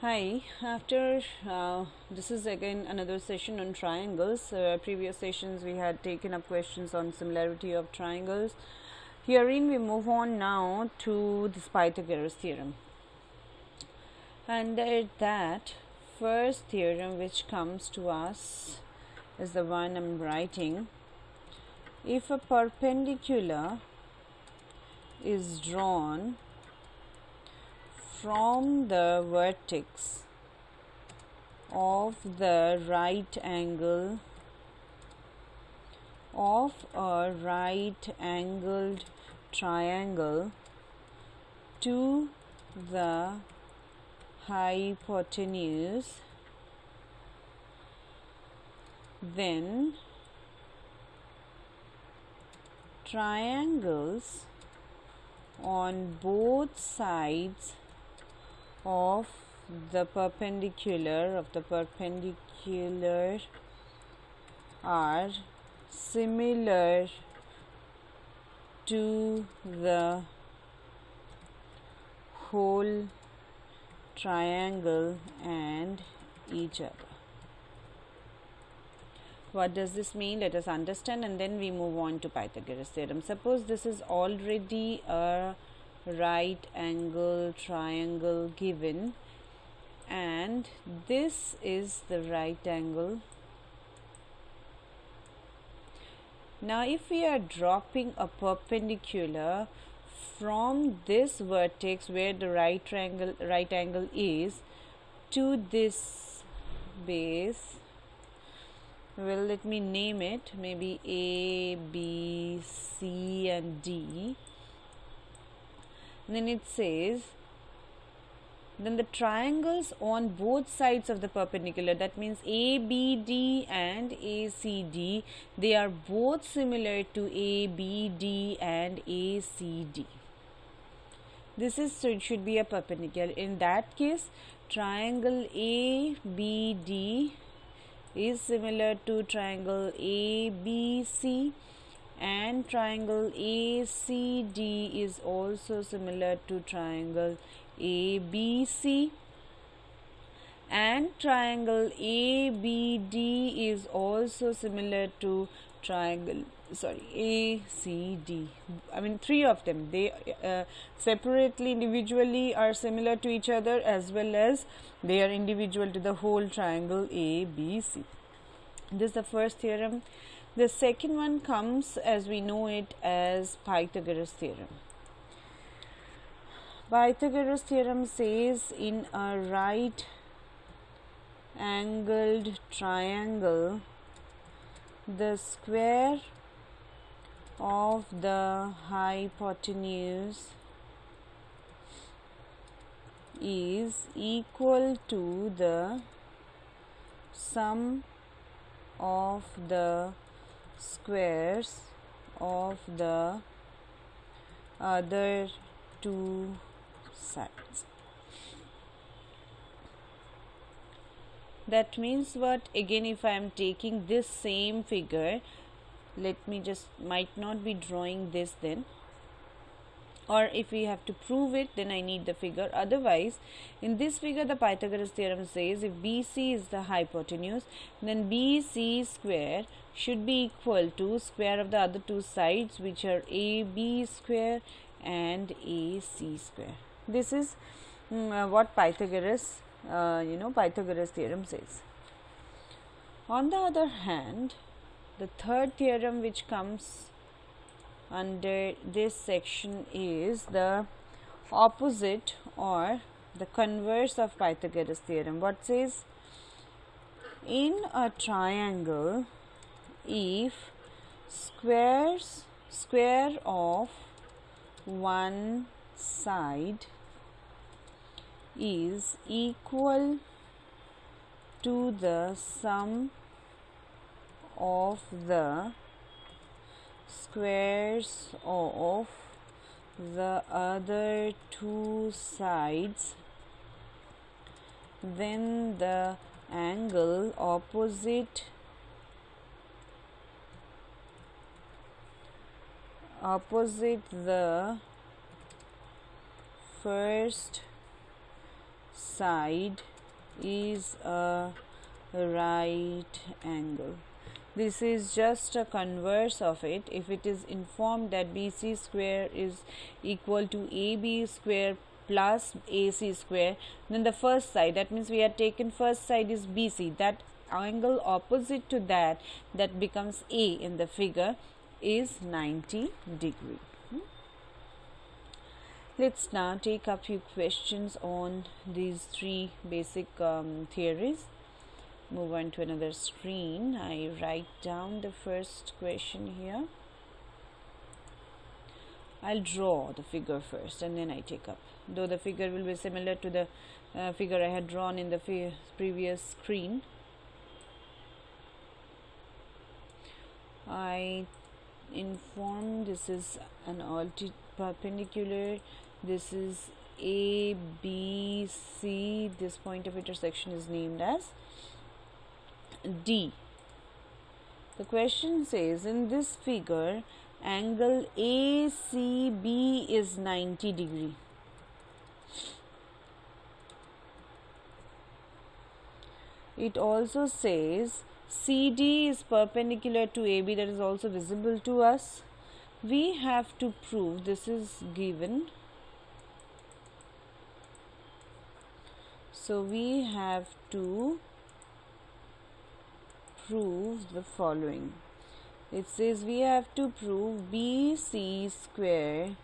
Hi, after this is again another session on triangles. Previous sessions we had taken up questions on similarity of triangles. Herein we move on now to this Pythagoras theorem. Under that first theorem which comes to us is the one I'm writing. If a perpendicular is drawn from the vertex of the right angle of a right angled triangle to the hypotenuse, then triangles on both sides of the perpendicular are similar to the whole triangle and each other. What does this mean? Let us understand, and then we move on to Pythagoras theorem. Suppose this is already a right angle triangle given, and this is the right angle. Now if we are dropping a perpendicular from this vertex where the right angle is to this base, well, let me name it, maybe A, B, C and D. And then it says, then the triangles on both sides of the perpendicular, that means ABD and ACD, they are both similar to ABD and ACD. This is, so it should be a perpendicular. In that case, triangle ABD is similar to triangle ABC, and triangle ACD is also similar to triangle ABC, and triangle ABD is also similar to triangle ACD. I mean, three of them, they separately, individually are similar to each other, as well as they are individual to the whole triangle ABC. This is the first theorem. The second one comes, as we know it, as Pythagoras theorem. Pythagoras theorem says, in a right angled triangle, the square of the hypotenuse is equal to the sum of the squares of the other two sides. That means what? Again, if I am taking this same figure, let me just, might not be drawing this then, or if we have to prove it, then I need the figure. Otherwise, in this figure, the Pythagoras theorem says, if BC is the hypotenuse, then BC square should be equal to square of the other two sides, which are AB square and AC square. This is what Pythagoras Pythagoras theorem says. On the other hand, the third theorem which comes under this section is the opposite or the converse of Pythagoras theorem. What says? In a triangle, if square of one side is equal to the sum of the squares of the other two sides, then the angle opposite the first side is a right angle. This is just a converse of it. If it is informed that BC square is equal to AB square plus AC square, then the first side, that means we have taken first side is BC, that angle opposite to that becomes A in the figure is 90 degree. Let's now take a few questions on these three basic theories. Move on to another screen. I write down the first question here. I'll draw the figure first and then I take up. Though the figure will be similar to the figure I had drawn in the previous screen. I inform this is an perpendicular. This is A, B, C. This point of intersection is named as D. The question says in this figure angle ACB is 90 degree. It also says CD is perpendicular to AB, that is also visible to us. We have to prove, this is given, so we have to prove the following. It says we have to prove BC square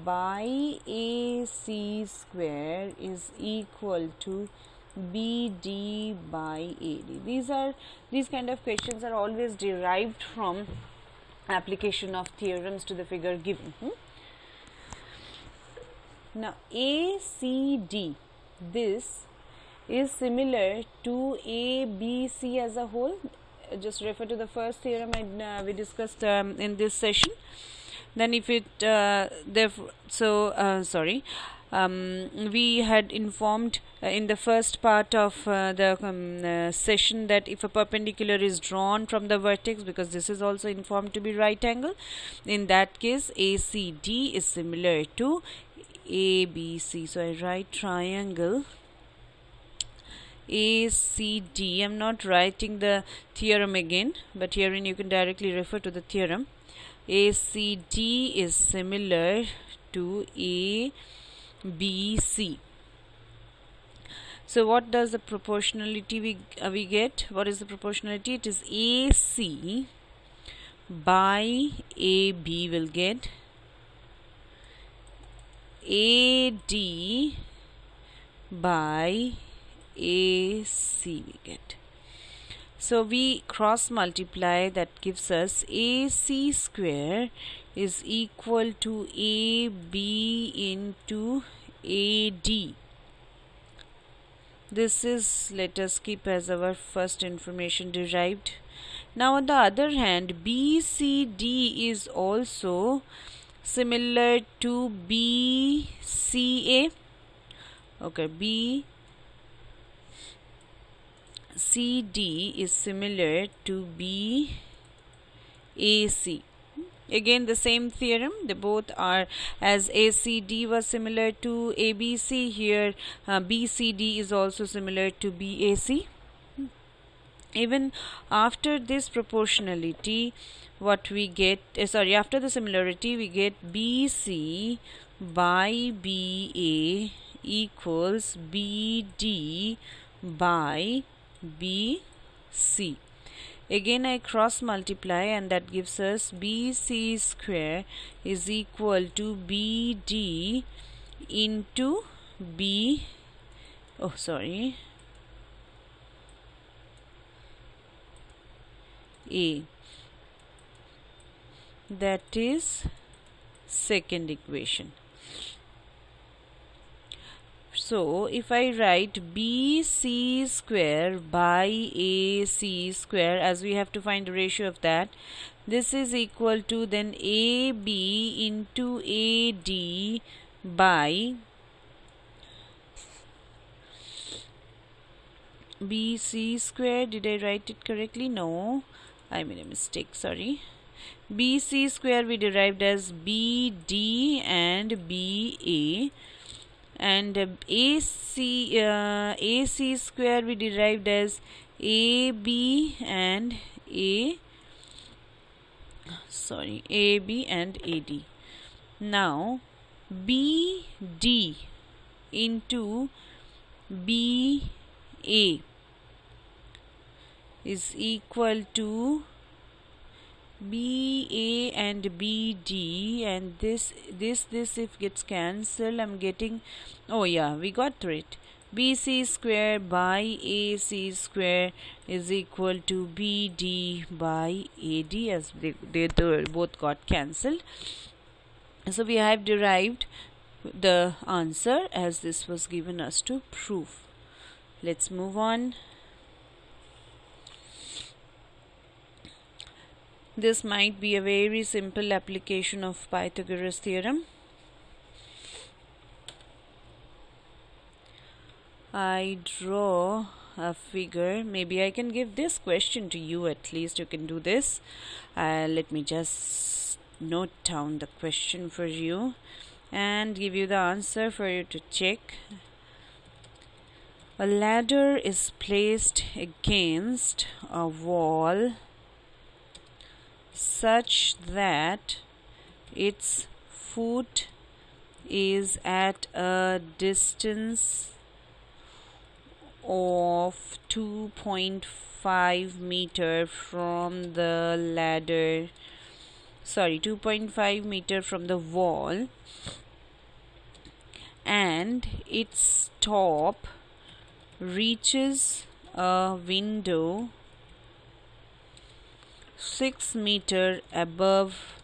by AC square is equal to BD by AD. These kind of questions are always derived from application of theorems to the figure given. Now ACD, this is similar to ABC as a whole. Just refer to the first theorem we discussed in this session. Then if it we had informed in the first part of the session that if a perpendicular is drawn from the vertex, because this is also informed to be right angle, in that case ACD is similar to ABC. So I write triangle ACD. I'm not writing the theorem again, but herein you can directly refer to the theorem. ACD is similar to ABC. So what does the proportionality we get? What is the proportionality? It is AC by AB will get AD by AC we get. So we cross multiply, that gives us AC square is equal to AB into AD. This is, let us keep as our first information derived. Now on the other hand, BCD is also similar to BCA. Okay, BCD is similar to BAC. Again the same theorem, they both are, as ACD was similar to ABC, here BCD is also similar to BAC. Even after this proportionality, what we get, after the similarity, we get BC by BA equals BD by BC. Again I cross multiply, and that gives us BC square is equal to BD into A. That is second equation. So if I write BC square by AC square, as we have to find the ratio of that, this is equal to then AB into AD by BC square. Did I write it correctly? No, I made a mistake, sorry. BC square we derived as BD and BA, and AC square we derived as AB and AD. Now BD into BA is equal to BA and BD, and this if gets cancelled, I'm getting, oh yeah, we got through it. BC square by AC square is equal to BD by AD, as they both got cancelled. So we have derived the answer as this was given us to prove. Let's move on. This might be a very simple application of Pythagoras theorem. I draw a figure. Maybe I can give this question to you, at least you can do this. Let me just note down the question for you and give you the answer for you to check. A ladder is placed against a wall such that its foot is at a distance of 2.5 meter from the ladder, 2.5 meter from the wall, and its top reaches a window 6 meter above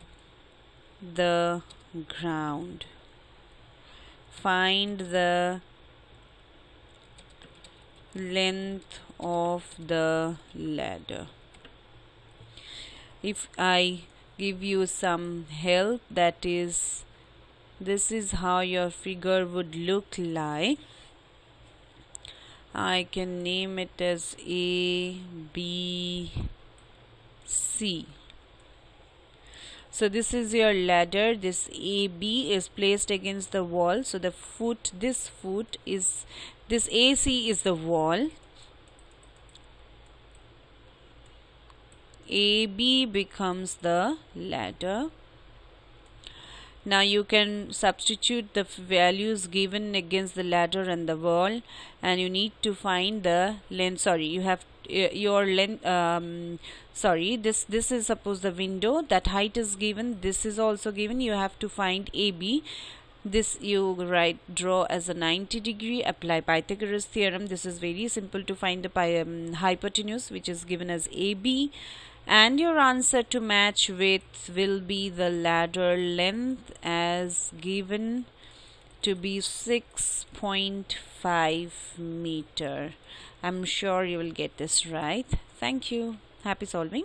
the ground. Find the length of the ladder. If I give you some help, that is, this is how your figure would look like. I can name it as A, B, C. So this is your ladder. This AB is placed against the wall. So the foot, this AC is the wall. AB becomes the ladder. Now you can substitute the values given against the ladder and the wall, and you need to find the length. You have your length. This is, suppose, the window. That height is given. This is also given. You have to find AB. This you draw as a 90 degree. Apply Pythagoras theorem. This is very simple to find the hypotenuse, which is given as AB. And your answer to match with will be the ladder length as given to be 6.5 meter. I'm sure you will get this right. Thank you. Happy solving.